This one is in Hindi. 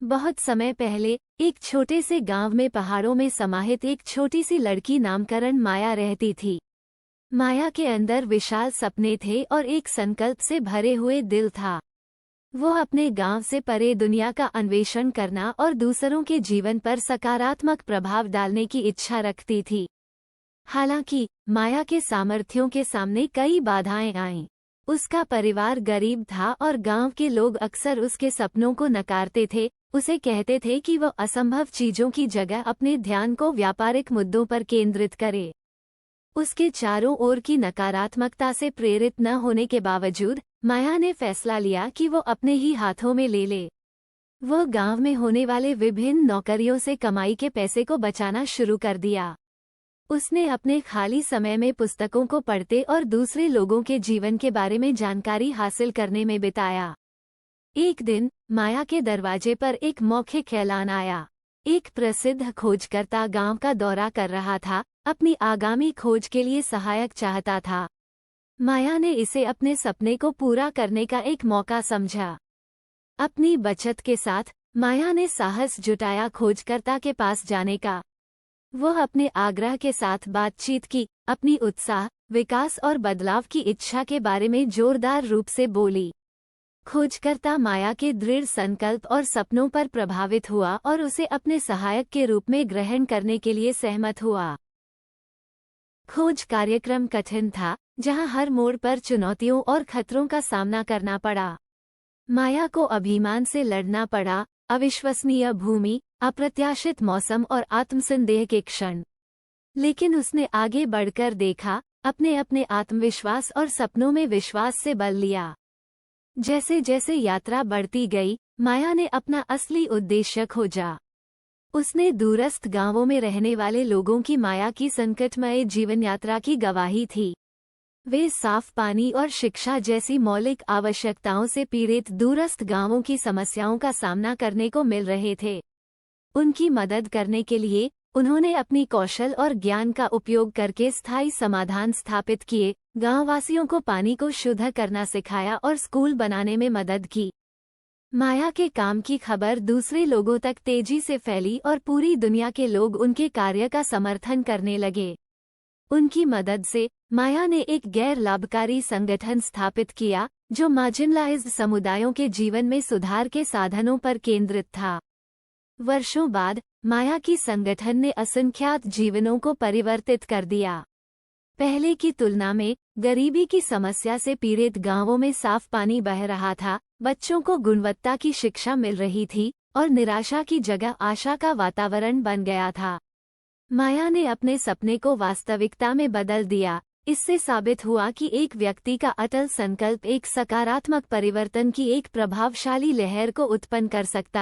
बहुत समय पहले एक छोटे से गांव में पहाड़ों में समाहित एक छोटी सी लड़की नामकरण माया रहती थी। माया के अंदर विशाल सपने थे और एक संकल्प से भरे हुए दिल था। वो अपने गांव से परे दुनिया का अन्वेषण करना और दूसरों के जीवन पर सकारात्मक प्रभाव डालने की इच्छा रखती थी। हालांकि माया के सामर्थ्यों के सामने कई बाधाएं आईं। उसका परिवार गरीब था और गांव के लोग अक्सर उसके सपनों को नकारते थे। उसे कहते थे कि वो असंभव चीजों की जगह अपने ध्यान को व्यापारिक मुद्दों पर केंद्रित करे। उसके चारों ओर की नकारात्मकता से प्रेरित न होने के बावजूद माया ने फैसला लिया कि वो अपने ही हाथों में ले ले। वो गांव में होने वाले विभिन्न नौकरियों से कमाई के पैसे को बचाना शुरू कर दिया। उसने अपने खाली समय में पुस्तकों को पढ़ते और दूसरे लोगों के जीवन के बारे में जानकारी हासिल करने में बिताया। एक दिन माया के दरवाजे पर एक मौखिक ऐलान आया। एक प्रसिद्ध खोजकर्ता गांव का दौरा कर रहा था, अपनी आगामी खोज के लिए सहायक चाहता था। माया ने इसे अपने सपने को पूरा करने का एक मौका समझा। अपनी बचत के साथ माया ने साहस जुटाया खोजकर्ता के पास जाने का। वह अपने आग्रह के साथ बातचीत की, अपनी उत्साह, विकास और बदलाव की इच्छा के बारे में जोरदार रूप से बोली। खोजकर्ता माया के दृढ़ संकल्प और सपनों पर प्रभावित हुआ और उसे अपने सहायक के रूप में ग्रहण करने के लिए सहमत हुआ। खोज कार्यक्रम कठिन था, जहां हर मोड़ पर चुनौतियों और खतरों का सामना करना पड़ा। माया को अभिमान से लड़ना पड़ा, अविश्वसनीय भूमि, अप्रत्याशित मौसम और आत्मसंदेह के क्षण। लेकिन उसने आगे बढ़कर देखा, अपने आत्मविश्वास और सपनों में विश्वास से बल लिया। जैसे जैसे यात्रा बढ़ती गई, माया ने अपना असली उद्देश्य खोजा। उसने दूरस्थ गांवों में रहने वाले लोगों की माया की संकटमय जीवन यात्रा की गवाही थी। वे साफ पानी और शिक्षा जैसी मौलिक आवश्यकताओं से पीड़ित दूरस्थ गांवों की समस्याओं का सामना करने को मिल रहे थे। उनकी मदद करने के लिए उन्होंने अपनी कौशल और ज्ञान का उपयोग करके स्थायी समाधान स्थापित किए, गांववासियों को पानी को शुद्ध करना सिखाया और स्कूल बनाने में मदद की। माया के काम की खबर दूसरे लोगों तक तेजी से फैली और पूरी दुनिया के लोग उनके कार्य का समर्थन करने लगे। उनकी मदद से माया ने एक गैर लाभकारी संगठन स्थापित किया, जो मार्जिनलाइज्ड समुदायों के जीवन में सुधार के साधनों पर केंद्रित था। वर्षों बाद माया की संगठन ने असंख्यात जीवनों को परिवर्तित कर दिया। पहले की तुलना में गरीबी की समस्या से पीड़ित गांवों में साफ पानी बह रहा था, बच्चों को गुणवत्ता की शिक्षा मिल रही थी और निराशा की जगह आशा का वातावरण बन गया था। माया ने अपने सपने को वास्तविकता में बदल दिया। इससे साबित हुआ कि एक व्यक्ति का अटल संकल्प एक सकारात्मक परिवर्तन की एक प्रभावशाली लहर को उत्पन्न कर सकता है।